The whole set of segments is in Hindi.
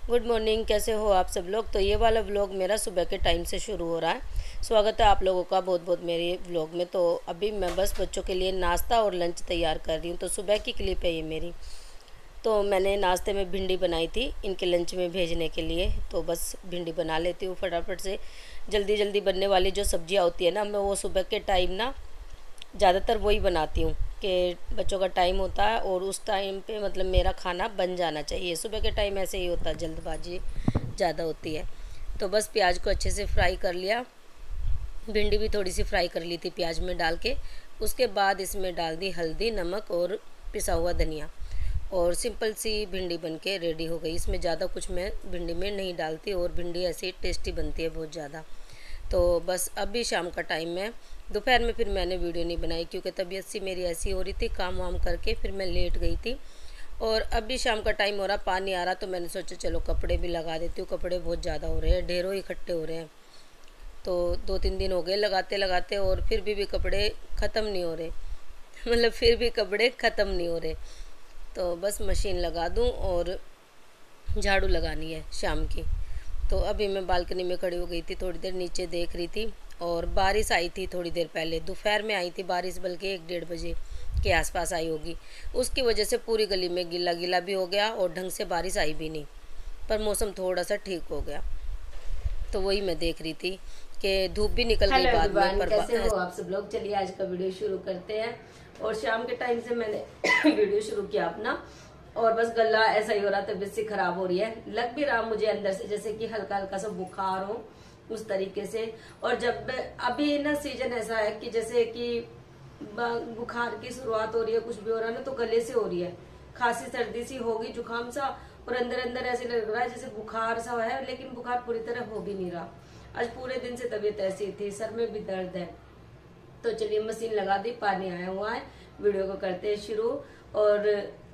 Good morning. कैसे हो आप सब लोग। तो ये वाला व्लॉग मेरा सुबह के टाइम से शुरू हो रहा है। स्वागत है आप लोगों का बहुत बहुत मेरे व्लॉग में। तो अभी मैं बस बच्चों के लिए नाश्ता और लंच तैयार कर रही हूँ। तो सुबह की क्लिप है ये मेरी। तो मैंने नाश्ते में भिंडी बनाई थी इनके लंच में भेजने के लिए। तो बस भिंडी बना लेती हूँ फटाफट से। जल्दी जल्दी बनने वाली जो सब्जियाँ होती है ना, मैं वो सुबह के टाइम ना ज़्यादातर वही बनाती हूँ कि बच्चों का टाइम होता है और उस टाइम पे मतलब मेरा खाना बन जाना चाहिए। सुबह के टाइम ऐसे ही होता है, जल्दबाजी ज़्यादा होती है। तो बस प्याज को अच्छे से फ्राई कर लिया, भिंडी भी थोड़ी सी फ्राई कर ली थी प्याज में डाल के। उसके बाद इसमें डाल दी हल्दी, नमक और पिसा हुआ धनिया, और सिंपल सी भिंडी बन के रेडी हो गई। इसमें ज़्यादा कुछ मैं भिंडी में नहीं डालती और भिंडी ऐसी टेस्टी बनती है बहुत ज़्यादा। तो बस अभी शाम का टाइम है। दोपहर में फिर मैंने वीडियो नहीं बनाई क्योंकि तबीयत सी मेरी ऐसी हो रही थी, काम वाम करके फिर मैं लेट गई थी। और अभी शाम का टाइम हो रहा, पानी आ रहा, तो मैंने सोचा चलो कपड़े भी लगा देती हूँ। कपड़े बहुत ज़्यादा हो रहे हैं, ढेरों इकट्ठे हो रहे हैं। तो 2-3 दिन हो गए लगाते लगाते और फिर भी कपड़े ख़त्म नहीं हो रहे मतलब फिर भी कपड़े ख़त्म नहीं हो रहे। तो बस मशीन लगा दूँ और झाड़ू लगानी है शाम की। तो अभी मैं बालकनी में खड़ी हो गई थी, थोड़ी देर नीचे देख रही थी। और बारिश आई थी थोड़ी देर पहले, दोपहर में आई थी बारिश, बल्कि 1-1:30 बजे के आसपास आई होगी। उसकी वजह से पूरी गली में गीला गीला भी हो गया और ढंग से बारिश आई भी नहीं, पर मौसम थोड़ा सा ठीक हो गया। तो वही मैं देख रही थी कि धूप भी निकल गई बाद में। पर कैसे हो आप सब लोग। चलिए आज का वीडियो शुरू करते हैं। और शाम के टाइम से मैंने वीडियो शुरू किया अपना, और बस गला ऐसा ही हो रहा, तबीयत सी खराब हो रही है। लग भी रहा मुझे अंदर से जैसे कि हल्का हल्का सा बुखार हो, उस तरीके से। और जब अभी ना सीजन ऐसा है कि जैसे कि बुखार की शुरुआत हो रही है, कुछ भी हो रहा है ना, तो गले से हो रही है। खांसी सर्दी सी होगी, जुकाम सा, और अंदर अंदर ऐसे लग रहा है जैसे बुखार सा है, लेकिन बुखार पूरी तरह हो भी नहीं रहा। आज पूरे दिन से तबीयत ऐसी थी, सर में भी दर्द है। तो चलिए मशीन लगा दी, पानी आया हुआ है। वीडियो को करते हैं शुरू। और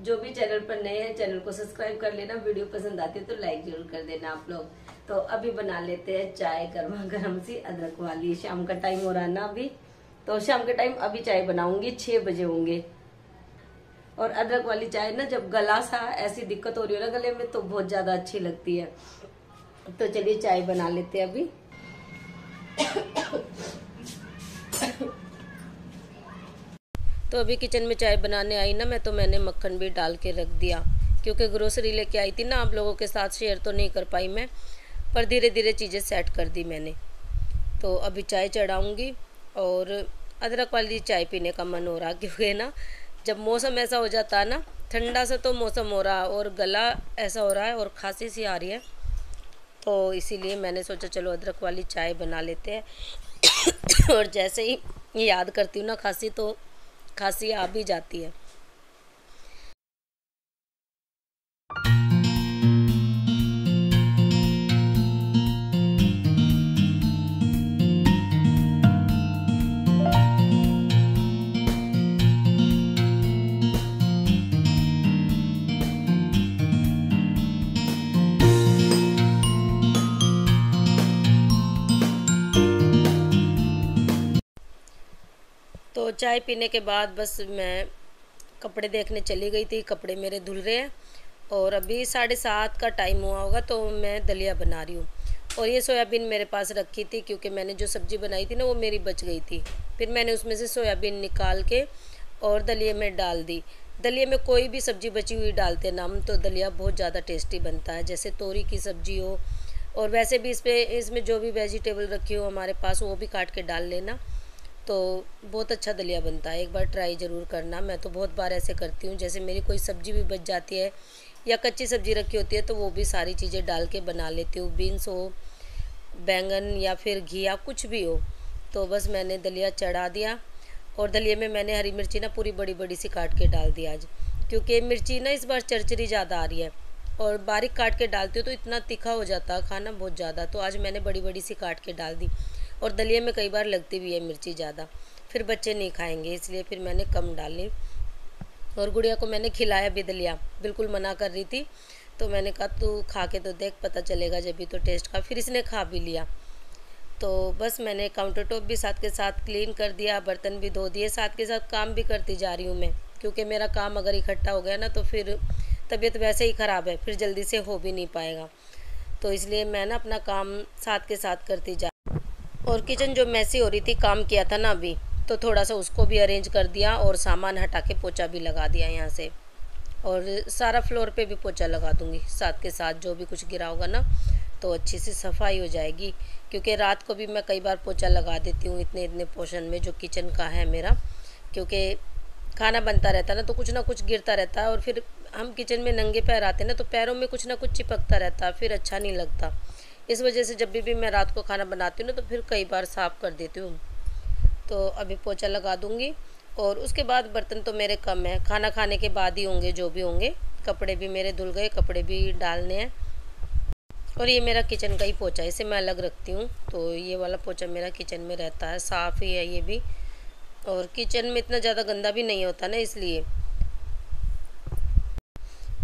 जो भी चैनल पर नए हैं, चैनल को सब्सक्राइब कर लेना। वीडियो पसंद आती है तो लाइक जरूर कर देना आप लोग। तो अभी बना लेते हैं चाय, गर्मा गर्म सी अदरक वाली। शाम का टाइम हो रहा है ना अभी, तो शाम के टाइम अभी चाय बनाऊंगी, 6 बजे होंगे। और अदरक वाली चाय ना, जब गला सा ऐसी दिक्कत हो रही है ना गले में, तो बहुत ज्यादा अच्छी लगती है। तो चलिए चाय बना लेते हैं अभी। तो अभी किचन में चाय बनाने आई ना मैं, तो मैंने मक्खन भी डाल के रख दिया, क्योंकि ग्रोसरी लेके आई थी ना। आप लोगों के साथ शेयर तो नहीं कर पाई मैं, पर धीरे धीरे चीज़ें सेट कर दी मैंने। तो अभी चाय चढ़ाऊँगी। और अदरक वाली चाय पीने का मन हो रहा, क्योंकि ना जब मौसम ऐसा हो जाता है ना, ठंडा सा तो मौसम हो रहा और गला ऐसा हो रहा है और खांसी सी आ रही है, तो इसीलिए मैंने सोचा चलो अदरक वाली चाय बना लेते हैं। और जैसे ही याद करती हूँ ना खांसी, तो खांसी आ भी जाती है। तो चाय पीने के बाद बस मैं कपड़े देखने चली गई थी। कपड़े मेरे धुल रहे हैं और अभी 7:30 का टाइम हुआ होगा। तो मैं दलिया बना रही हूँ। और ये सोयाबीन मेरे पास रखी थी, क्योंकि मैंने जो सब्ज़ी बनाई थी ना, वो मेरी बच गई थी। फिर मैंने उसमें से सोयाबीन निकाल के और दलिये में डाल दी। दलिये में कोई भी सब्ज़ी बची हुई डालते ना हम, तो दलिया बहुत ज़्यादा टेस्टी बनता है। जैसे तोरी की सब्ज़ी हो, और वैसे भी इसमें जो भी वेजिटेबल रखी हो हमारे पास, वो भी काट के डाल लेना, तो बहुत अच्छा दलिया बनता है। एक बार ट्राई ज़रूर करना। मैं तो बहुत बार ऐसे करती हूँ। जैसे मेरी कोई सब्ज़ी भी बच जाती है या कच्ची सब्ज़ी रखी होती है, तो वो भी सारी चीज़ें डाल के बना लेती हूँ। बीन्स हो, बैंगन या फिर घिया, कुछ भी हो। तो बस मैंने दलिया चढ़ा दिया। और दलिये में मैंने हरी मिर्ची ना पूरी बड़ी बड़ी सी काट के डाल दी आज, क्योंकि मिर्ची ना इस बार चरचरी ज़्यादा आ रही है, और बारीक काट के डालती हूँ तो इतना तीखा हो जाता है खाना बहुत ज़्यादा। तो आज मैंने बड़ी बड़ी सी काट के डाल दी। और दलिये में कई बार लगती भी है मिर्ची ज़्यादा, फिर बच्चे नहीं खाएंगे, इसलिए फिर मैंने कम डाली। और गुड़िया को मैंने खिलाया भी दलिया, बिल्कुल मना कर रही थी, तो मैंने कहा तू खा के तो देख, पता चलेगा जब भी तो टेस्ट का। फिर इसने खा भी लिया। तो बस मैंने काउंटर टॉप भी साथ के साथ क्लीन कर दिया, बर्तन भी धो दिए, साथ के साथ काम भी करती जा रही हूँ मैं, क्योंकि मेरा काम अगर इकट्ठा हो गया ना, तो फिर तबीयत वैसे ही ख़राब है, फिर जल्दी से हो भी नहीं पाएगा। तो इसलिए मैं ना अपना काम साथ के साथ करती जा। और किचन जो मैसी हो रही थी, काम किया था ना अभी, तो थोड़ा सा उसको भी अरेंज कर दिया और सामान हटा के पोछा भी लगा दिया यहाँ से। और सारा फ्लोर पे भी पोछा लगा दूँगी साथ के साथ, जो भी कुछ गिरा होगा ना तो अच्छी सी सफाई हो जाएगी। क्योंकि रात को भी मैं कई बार पोछा लगा देती हूँ इतने इतने पोर्शन में जो किचन का है मेरा, क्योंकि खाना बनता रहता है ना तो कुछ ना कुछ गिरता रहता है, और फिर हम किचन में नंगे पैर आते हैं ना तो पैरों में कुछ ना कुछ चिपकता रहता है, फिर अच्छा नहीं लगता। इस वजह से जब भी मैं रात को खाना बनाती हूँ ना तो फिर कई बार साफ़ कर देती हूँ। तो अभी पोछा लगा दूँगी और उसके बाद बर्तन तो मेरे कम है, खाना खाने के बाद ही होंगे जो भी होंगे। कपड़े भी मेरे धुल गए, कपड़े भी डालने हैं। और ये मेरा किचन का ही पोछा है, इसे मैं अलग रखती हूँ। तो ये वाला पोछा मेरा किचन में रहता है, साफ़ ही है ये भी। और किचन में इतना ज़्यादा गंदा भी नहीं होता ना, इसलिए।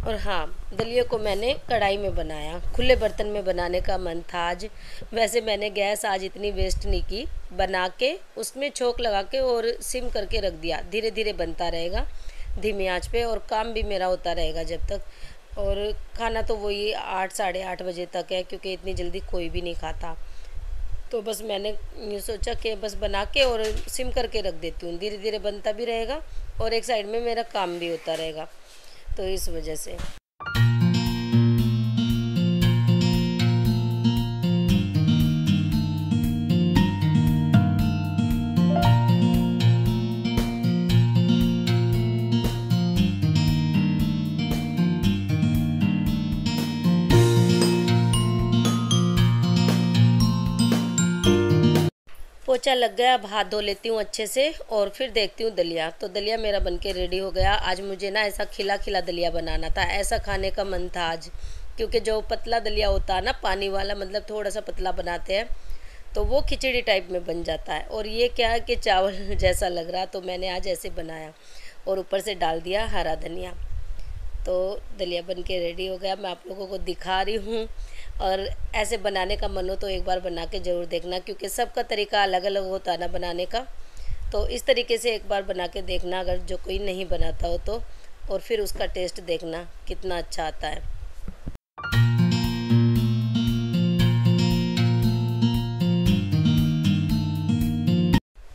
और हाँ, दलिया को मैंने कढ़ाई में बनाया, खुले बर्तन में बनाने का मन था आज। वैसे मैंने गैस आज इतनी वेस्ट नहीं की, बना के उसमें छोंक लगा के और सिम करके रख दिया। धीरे धीरे बनता रहेगा धीमी आंच पे, और काम भी मेरा होता रहेगा जब तक। और खाना तो वही 8 साढ़े 8 बजे तक है, क्योंकि इतनी जल्दी कोई भी नहीं खाता। तो बस मैंने ये सोचा कि बस बना के और सिम करके रख देती हूँ, धीरे धीरे बनता भी रहेगा और एक साइड में मेरा काम भी होता रहेगा। तो इस वजह से। पोछा लग गया, अब हाथ धो लेती हूँ अच्छे से और फिर देखती हूँ दलिया। तो दलिया मेरा बनके रेडी हो गया। आज मुझे ना ऐसा खिला खिला दलिया बनाना था, ऐसा खाने का मन था आज। क्योंकि जो पतला दलिया होता है ना, पानी वाला, मतलब थोड़ा सा पतला बनाते हैं, तो वो खिचड़ी टाइप में बन जाता है। और ये क्या है कि चावल जैसा लग रहा, तो मैंने आज ऐसे बनाया और ऊपर से डाल दिया हरा धनिया। तो दलिया बन के रेडी हो गया, मैं आप लोगों को दिखा रही हूँ। और ऐसे बनाने का मन हो तो एक बार बना के ज़रूर देखना, क्योंकि सबका तरीका अलग अलग होता है ना बनाने का। तो इस तरीके से एक बार बना के देखना, अगर जो कोई नहीं बनाता हो तो, और फिर उसका टेस्ट देखना कितना अच्छा आता है।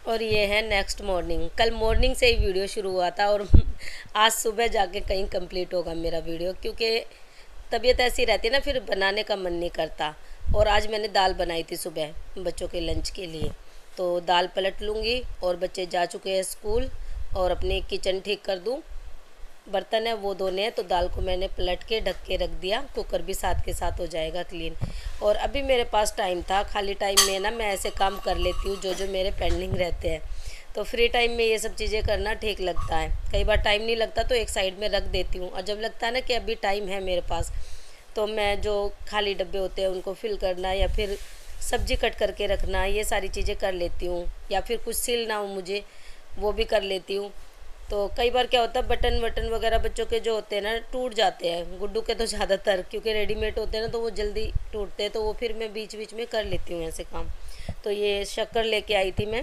और ये है नेक्स्ट मॉर्निंग, कल मॉर्निंग से ही वीडियो शुरू हुआ था और आज सुबह जाके कहीं कंप्लीट होगा मेरा वीडियो, क्योंकि तबीयत ऐसी रहती है ना, फिर बनाने का मन नहीं करता। और आज मैंने दाल बनाई थी सुबह बच्चों के लंच के लिए, तो दाल पलट लूँगी और बच्चे जा चुके हैं स्कूल, और अपनी किचन ठीक कर दूँ। बर्तन है वो धोने हैं, तो दाल को मैंने पलट के ढक के रख दिया, कुकर भी साथ के साथ हो जाएगा क्लीन। और अभी मेरे पास टाइम था, खाली टाइम में ना मैं ऐसे काम कर लेती हूँ जो जो मेरे पेंडिंग रहते हैं। तो फ्री टाइम में ये सब चीज़ें करना ठीक लगता है। कई बार टाइम नहीं लगता तो एक साइड में रख देती हूँ, और जब लगता है ना कि अभी टाइम है मेरे पास, तो मैं जो खाली डब्बे होते हैं उनको फिल करना, या फिर सब्जी कट करके रखना, ये सारी चीज़ें कर लेती हूँ। या फिर कुछ सिलना हो मुझे, वो भी कर लेती हूँ। तो कई बार क्या होता है, बटन वटन वगैरह बच्चों के जो होते हैं ना टूट जाते हैं, गुड्डू के तो ज़्यादातर, क्योंकि रेडीमेड होते हैं ना तो वो जल्दी टूटते हैं, तो वो फिर मैं बीच बीच में कर लेती हूँ ऐसे काम। तो ये शक्कर लेके आई थी मैं,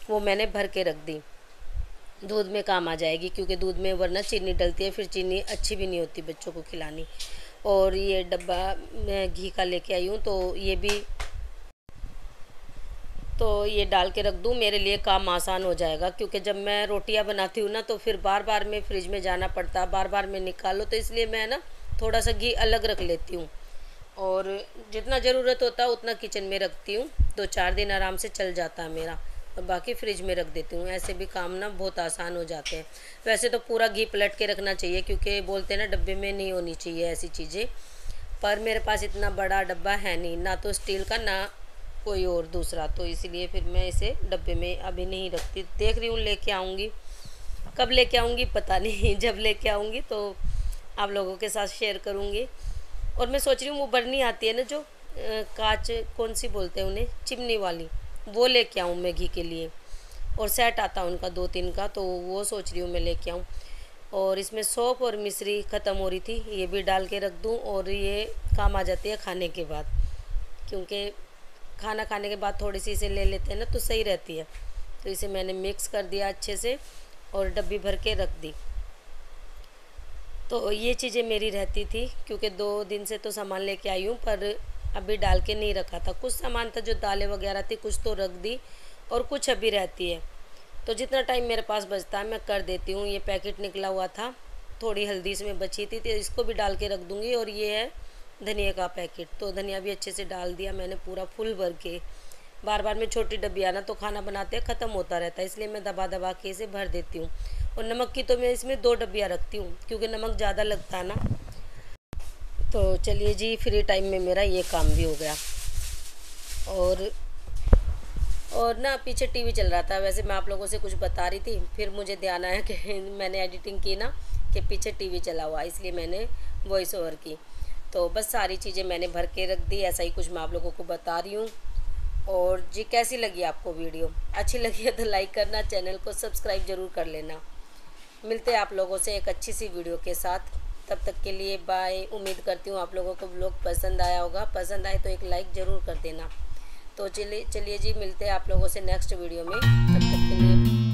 वो मैंने भर के रख दी, दूध में काम आ जाएगी, क्योंकि दूध में वरना चीनी डलती है, फिर चीनी अच्छी भी नहीं होती बच्चों को खिलानी। और ये डब्बा मैं घी का लेके आई हूँ, तो ये भी, तो ये डाल के रख दूँ, मेरे लिए काम आसान हो जाएगा। क्योंकि जब मैं रोटियां बनाती हूँ ना तो फिर बार बार में फ्रिज में जाना पड़ता है, बार बार में निकालो, तो इसलिए मैं ना थोड़ा सा घी अलग रख लेती हूँ, और जितना ज़रूरत होता है उतना किचन में रखती हूँ। 2-4 दिन आराम से चल जाता है मेरा, और बाकी फ्रिज में रख देती हूँ। ऐसे भी काम ना बहुत आसान हो जाते हैं। वैसे तो पूरा घी पलट के रखना चाहिए, क्योंकि बोलते हैं ना डब्बे में नहीं होनी चाहिए ऐसी चीज़ें, पर मेरे पास इतना बड़ा डब्बा है नहीं, ना तो स्टील का ना कोई और दूसरा, तो इसीलिए फिर मैं इसे डब्बे में अभी नहीं रखती। देख रही हूँ लेके आऊँगी, कब लेके आऊँगी पता नहीं, जब लेके आऊँगी तो आप लोगों के साथ शेयर करूँगी। और मैं सोच रही हूँ वो बर्नी आती है ना जो कांच, कौन सी बोलते हैं उन्हें, चिमनी वाली, वो लेके आऊँ मैं घी के लिए। और सेट आता है उनका 2-3 का, तो वो सोच रही हूँ मैं लेके आऊँ। और इसमें सौंफ और मिश्री ख़त्म हो रही थी, ये भी डाल के रख दूँ, और ये काम आ जाती है खाने के बाद, क्योंकि खाना खाने के बाद थोड़ी सी इसे ले लेते हैं ना तो सही रहती है। तो इसे मैंने मिक्स कर दिया अच्छे से और डब्बी भर के रख दी। तो ये चीज़ें मेरी रहती थी, क्योंकि 2 दिन से तो सामान लेके आई हूँ, पर अभी डाल के नहीं रखा था। कुछ सामान था जो दालें वगैरह थी, कुछ तो रख दी और कुछ अभी रहती है। तो जितना टाइम मेरे पास बचता है मैं कर देती हूँ। ये पैकेट निकला हुआ था, थोड़ी हल्दी इसमें बची थी तो इसको भी डाल के रख दूँगी। और ये है धनिया का पैकेट, तो धनिया भी अच्छे से डाल दिया मैंने पूरा फुल भर के। बार बार में छोटी डब्बियाँ ना तो खाना बनाते ख़त्म होता रहता है, इसलिए मैं दबा दबा के इसे भर देती हूँ। और नमक की तो मैं इसमें 2 डब्बियाँ रखती हूँ, क्योंकि नमक ज़्यादा लगता है ना। तो चलिए जी, फ्री टाइम में मेरा ये काम भी हो गया। और ना पीछे टीवी चल रहा था। वैसे मैं आप लोगों से कुछ बता रही थी, फिर मुझे ध्यान आया कि मैंने एडिटिंग की ना, कि पीछे टीवी चला हुआ, इसलिए मैंने वॉइस ओवर की। तो बस सारी चीज़ें मैंने भर के रख दी, ऐसा ही कुछ मैं आप लोगों को बता रही हूँ। और जी, कैसी लगी आपको वीडियो? अच्छी लगी है तो लाइक करना, चैनल को सब्सक्राइब ज़रूर कर लेना। मिलते हैं आप लोगों से एक अच्छी सी वीडियो के साथ। तब तक के लिए बाय। उम्मीद करती हूँ आप लोगों को व्लॉग पसंद आया होगा। पसंद आए तो एक लाइक ज़रूर कर देना। तो चलिए जी, मिलते हैं आप लोगों से नेक्स्ट वीडियो में। तब तक के लिए